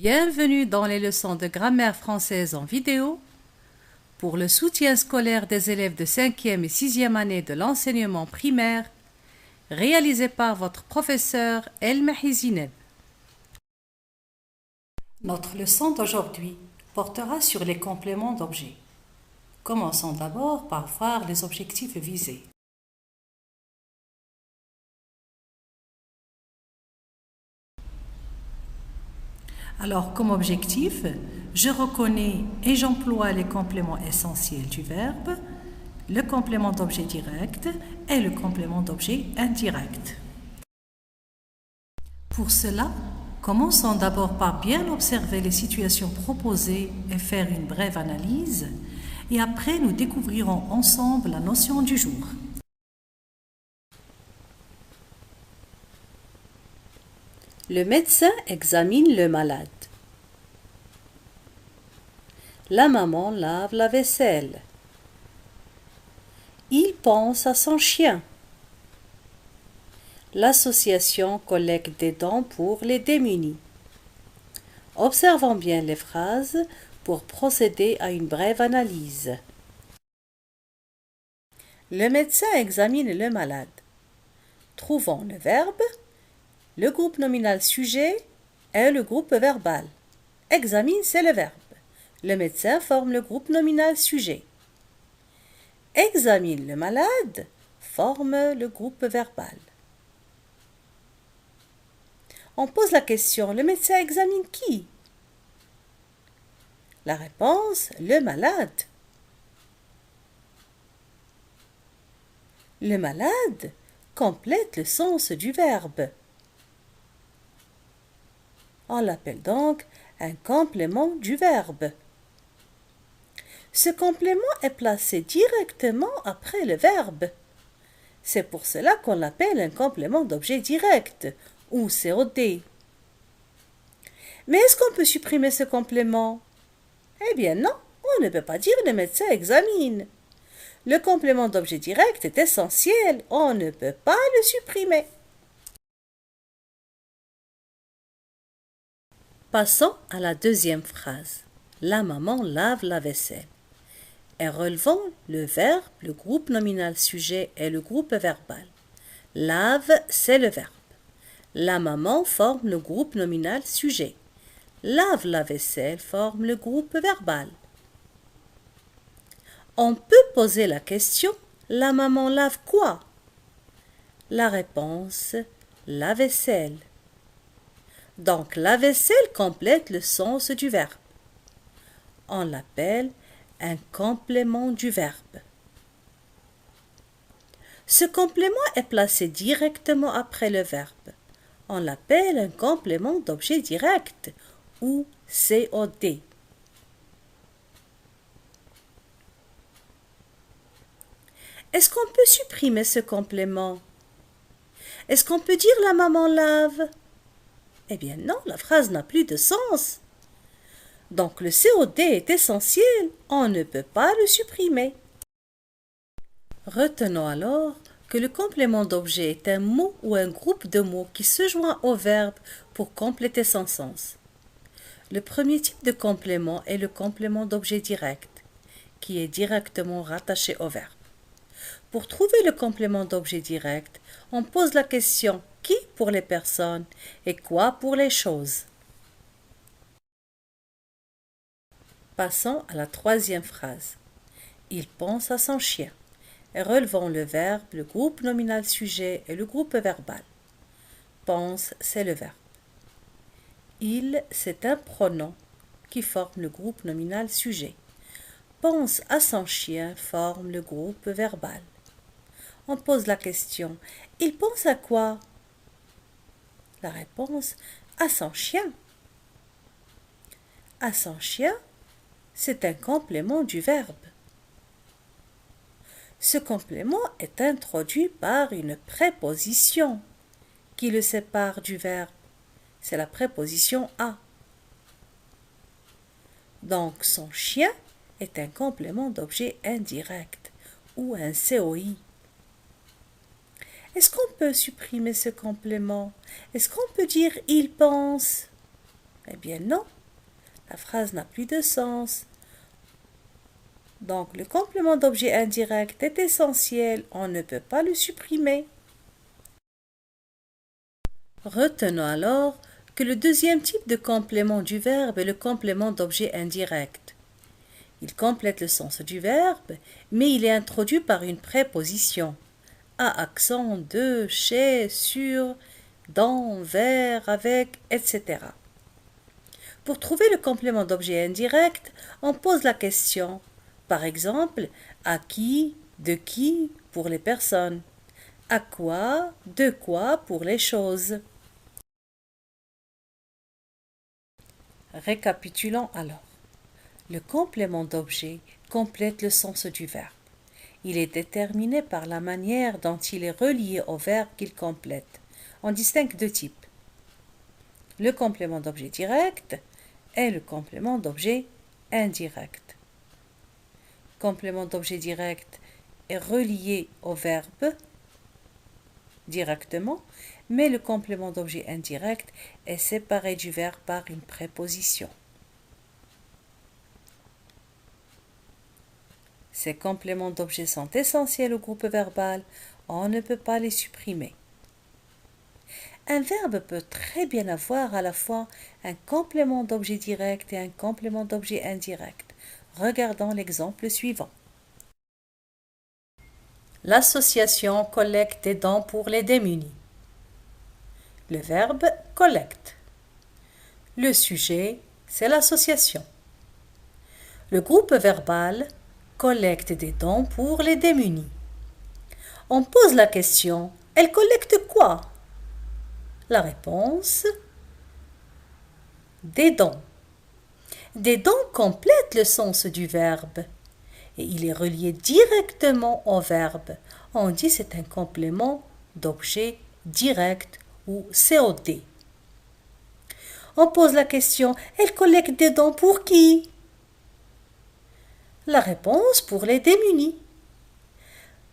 Bienvenue dans les leçons de grammaire française en vidéo pour le soutien scolaire des élèves de 5e et 6e année de l'enseignement primaire, réalisé par votre professeur El Mahizineb. Notre leçon d'aujourd'hui portera sur les compléments d'objets. Commençons d'abord par voir les objectifs visés. Alors, comme objectif, je reconnais et j'emploie les compléments essentiels du verbe, le complément d'objet direct et le complément d'objet indirect. Pour cela, commençons d'abord par bien observer les situations proposées et faire une brève analyse, et après nous découvrirons ensemble la notion du jour. Le médecin examine le malade. La maman lave la vaisselle. Il pense à son chien. L'association collecte des dons pour les démunis. Observons bien les phrases pour procéder à une brève analyse. Le médecin examine le malade. Trouvons le verbe, le groupe nominal sujet et le groupe verbal. Examine, c'est le verbe. Le médecin forme le groupe nominal sujet. Examine le malade forme le groupe verbal. On pose la question, le médecin examine qui? La réponse, le malade. Le malade complète le sens du verbe. On l'appelle donc un complément du verbe. Ce complément est placé directement après le verbe. C'est pour cela qu'on l'appelle un complément d'objet direct, ou COD. Mais est-ce qu'on peut supprimer ce complément? Eh bien non, on ne peut pas dire le médecin examine. Le complément d'objet direct est essentiel, on ne peut pas le supprimer. Passons à la deuxième phrase. La maman lave la vaisselle. Et relevons le verbe, le groupe nominal sujet et le groupe verbal. Lave, c'est le verbe. La maman forme le groupe nominal sujet. Lave la vaisselle forme le groupe verbal. On peut poser la question, la maman lave quoi? La réponse, la vaisselle. Donc la vaisselle complète le sens du verbe. On l'appelle un complément du verbe. Ce complément est placé directement après le verbe. On l'appelle un complément d'objet direct ou COD. Est-ce qu'on peut supprimer ce complément? Est-ce qu'on peut dire la maman lave? Eh bien non, la phrase n'a plus de sens. Donc le COD est essentiel, on ne peut pas le supprimer. Retenons alors que le complément d'objet est un mot ou un groupe de mots qui se joint au verbe pour compléter son sens. Le premier type de complément est le complément d'objet direct, qui est directement rattaché au verbe. Pour trouver le complément d'objet direct, on pose la question qui pour les personnes et quoi pour les choses. Passons à la troisième phrase. Il pense à son chien. Et relevons le verbe, le groupe nominal sujet et le groupe verbal. Pense, c'est le verbe. Il, c'est un pronom qui forme le groupe nominal sujet. Pense à son chien forme le groupe verbal. On pose la question, il pense à quoi? La réponse, à son chien. À son chien, c'est un complément du verbe. Ce complément est introduit par une préposition qui le sépare du verbe. C'est la préposition à. Donc son chien est un complément d'objet indirect ou un COI. Est-ce qu'on peut supprimer ce complément? Est-ce qu'on peut dire il pense? Eh bien non, la phrase n'a plus de sens. Donc le complément d'objet indirect est essentiel, on ne peut pas le supprimer. Retenons alors que le deuxième type de complément du verbe est le complément d'objet indirect. Il complète le sens du verbe, mais il est introduit par une préposition. À accent de, chez, sur, dans, vers, avec, etc. Pour trouver le complément d'objet indirect, on pose la question. Par exemple, à qui, de qui pour les personnes. À quoi, de quoi pour les choses. Récapitulons alors. Le complément d'objet complète le sens du verbe. Il est déterminé par la manière dont il est relié au verbe qu'il complète. On distingue deux types. Le complément d'objet direct et le complément d'objet indirect. Complément d'objet direct est relié au verbe directement, mais le complément d'objet indirect est séparé du verbe par une préposition. Ces compléments d'objet sont essentiels au groupe verbal, on ne peut pas les supprimer. Un verbe peut très bien avoir à la fois un complément d'objet direct et un complément d'objet indirect. Regardons l'exemple suivant. L'association collecte des dons pour les démunis. Le verbe collecte. Le sujet, c'est l'association. Le groupe verbal collecte des dons pour les démunis. On pose la question, elle collecte quoi? La réponse, des dons. Des dons complètent le sens du verbe et il est relié directement au verbe. On dit c'est un complément d'objet direct ou COD. On pose la question, elle collecte des dons pour qui? La réponse, pour les démunis.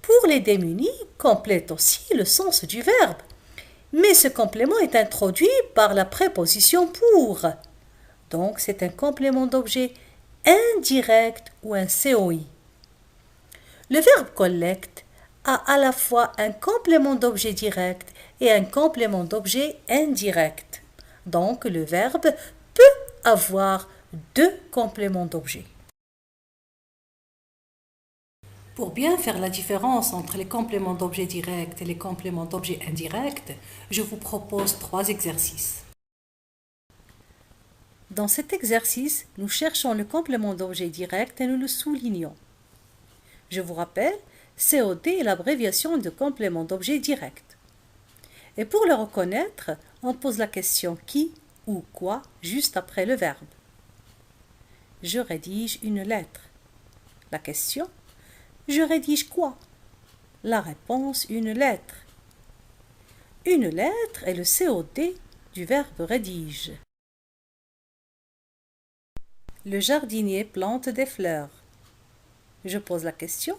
Pour les démunis complète aussi le sens du verbe, mais ce complément est introduit par la préposition pour. Donc c'est un complément d'objet indirect ou un COI. Le verbe collecte a à la fois un complément d'objet direct et un complément d'objet indirect. Donc le verbe peut avoir deux compléments d'objet. Pour bien faire la différence entre les compléments d'objet direct et les compléments d'objet indirect, je vous propose 3 exercices. Dans cet exercice, nous cherchons le complément d'objet direct et nous le soulignons. Je vous rappelle, COD est l'abréviation de complément d'objet direct. Et pour le reconnaître, on pose la question qui ou quoi juste après le verbe. Je rédige une lettre. La question, je rédige quoi? La réponse, une lettre. Une lettre est le COD du verbe rédige. Le jardinier plante des fleurs. Je pose la question.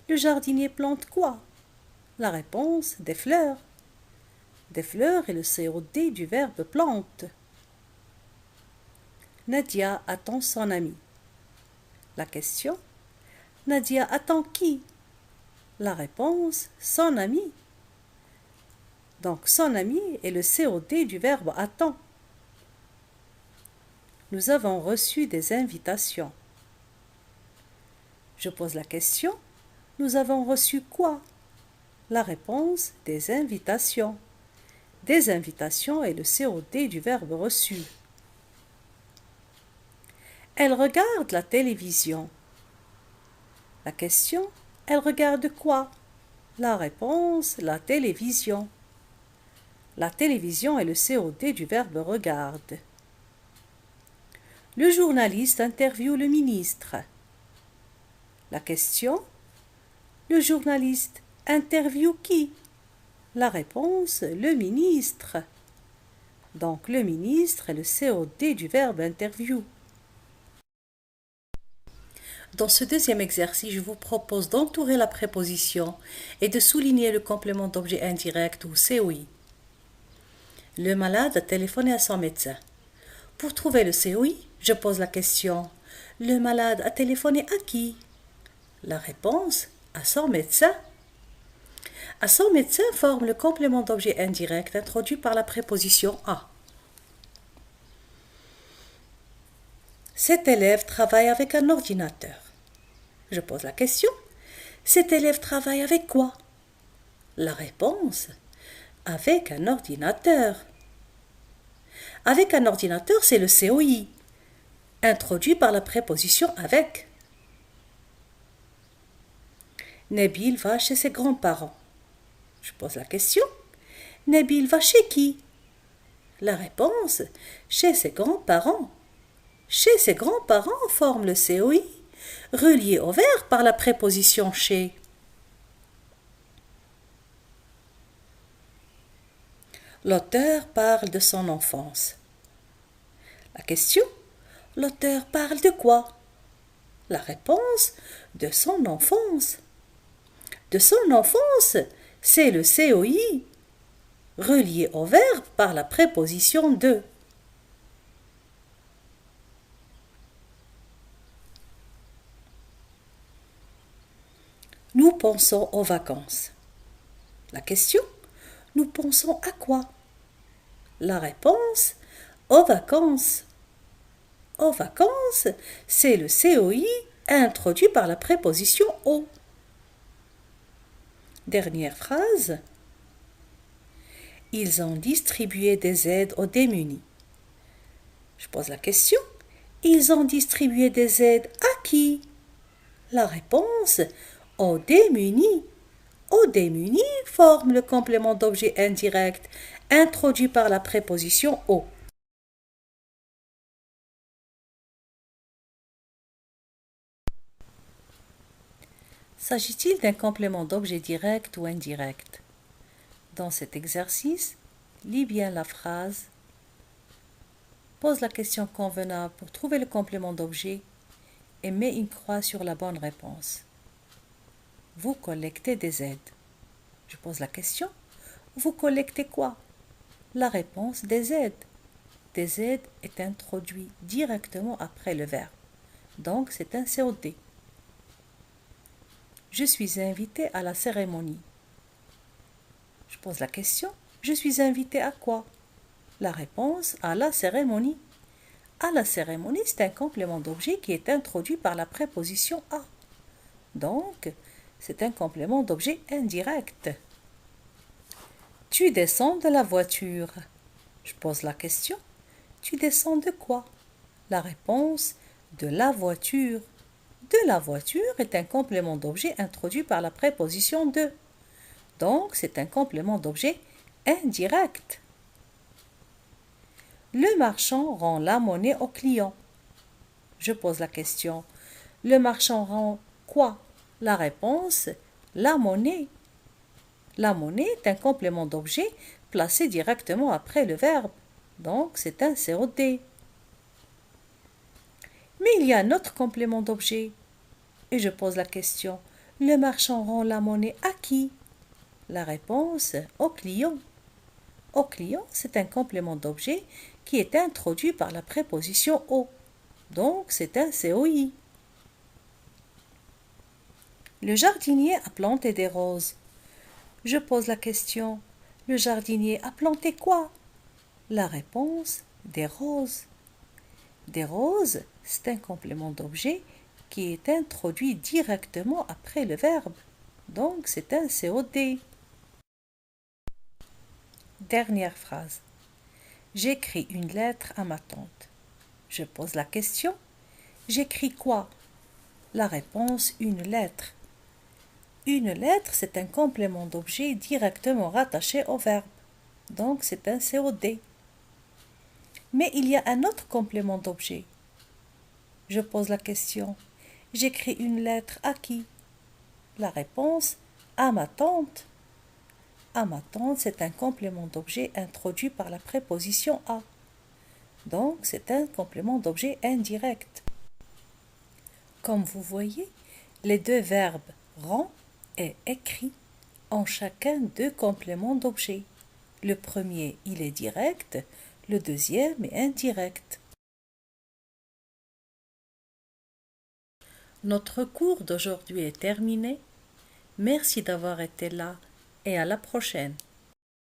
Le jardinier plante quoi? La réponse, des fleurs. Des fleurs est le COD du verbe plante. Nadia attend son ami. La question. Nadia attend qui? La réponse, son ami. Donc son ami est le COD du verbe attend. Nous avons reçu des invitations. Je pose la question. Nous avons reçu quoi? La réponse, des invitations. Des invitations est le COD du verbe reçu. Elle regarde la télévision. La question, elle regarde quoi? La réponse, la télévision. La télévision est le COD du verbe regarde. Le journaliste interviewe le ministre. La question, le journaliste interviewe qui? La réponse, le ministre. Donc le ministre est le COD du verbe interview. Dans ce deuxième exercice, je vous propose d'entourer la préposition et de souligner le complément d'objet indirect ou COI. Le malade a téléphoné à son médecin. Pour trouver le COI, je pose la question. Le malade a téléphoné à qui? La réponse, à son médecin. À son médecin forme le complément d'objet indirect introduit par la préposition à. Cet élève travaille avec un ordinateur. Je pose la question. Cet élève travaille avec quoi? La réponse, avec un ordinateur. Avec un ordinateur, c'est le COI, introduit par la préposition avec. Nabil va chez ses grands-parents. Je pose la question. Nabil va chez qui? La réponse, chez ses grands-parents. Chez ses grands-parents forme le COI, relié au verbe par la préposition chez. L'auteur parle de son enfance. La question, l'auteur parle de quoi? La réponse, de son enfance. De son enfance, c'est le COI, relié au verbe par la préposition de. Nous pensons aux vacances. La question, nous pensons à quoi? La réponse, aux vacances. Aux vacances, c'est le COI introduit par la préposition au. Dernière phrase. Ils ont distribué des aides aux démunis. Je pose la question. Ils ont distribué des aides à qui? La réponse, aux démunis. Aux démunis forme le complément d'objet indirect introduit par la préposition au. S'agit-il d'un complément d'objet direct ou indirect? Dans cet exercice, lis bien la phrase, pose la question convenable pour trouver le complément d'objet et mets une croix sur la bonne réponse. Vous collectez des aides. Je pose la question. Vous collectez quoi? La réponse, des aides. Des aides est introduit directement après le verbe. Donc, c'est un COD. Je suis invité à la cérémonie. Je pose la question. Je suis invité à quoi? La réponse, à la cérémonie. À la cérémonie, c'est un complément d'objet qui est introduit par la préposition à. Donc, c'est un complément d'objet indirect. Tu descends de la voiture. Je pose la question. Tu descends de quoi? La réponse, de la voiture. De la voiture est un complément d'objet introduit par la préposition de. Donc, c'est un complément d'objet indirect. Le marchand rend la monnaie au client. Je pose la question. Le marchand rend quoi? La réponse, la monnaie. La monnaie est un complément d'objet placé directement après le verbe. Donc, c'est un COD. Mais il y a un autre complément d'objet. Et je pose la question. Le marchand rend la monnaie à qui? La réponse, au client. Au client, c'est un complément d'objet qui est introduit par la préposition au. Donc, c'est un COI. Le jardinier a planté des roses. Je pose la question. Le jardinier a planté quoi? La réponse, des roses. Des roses, c'est un complément d'objet qui est introduit directement après le verbe. Donc, c'est un COD. Dernière phrase. J'écris une lettre à ma tante. Je pose la question. J'écris quoi? La réponse, une lettre. Une lettre, c'est un complément d'objet directement rattaché au verbe. Donc, c'est un COD. Mais il y a un autre complément d'objet. Je pose la question. J'écris une lettre à qui? La réponse, à ma tante. À ma tante, c'est un complément d'objet introduit par la préposition à. Donc, c'est un complément d'objet indirect. Comme vous voyez, les deux verbes rend et écrit ont chacun deux compléments d'objet. Le premier, il est direct, le deuxième est indirect. Notre cours d'aujourd'hui est terminé. Merci d'avoir été là et à la prochaine.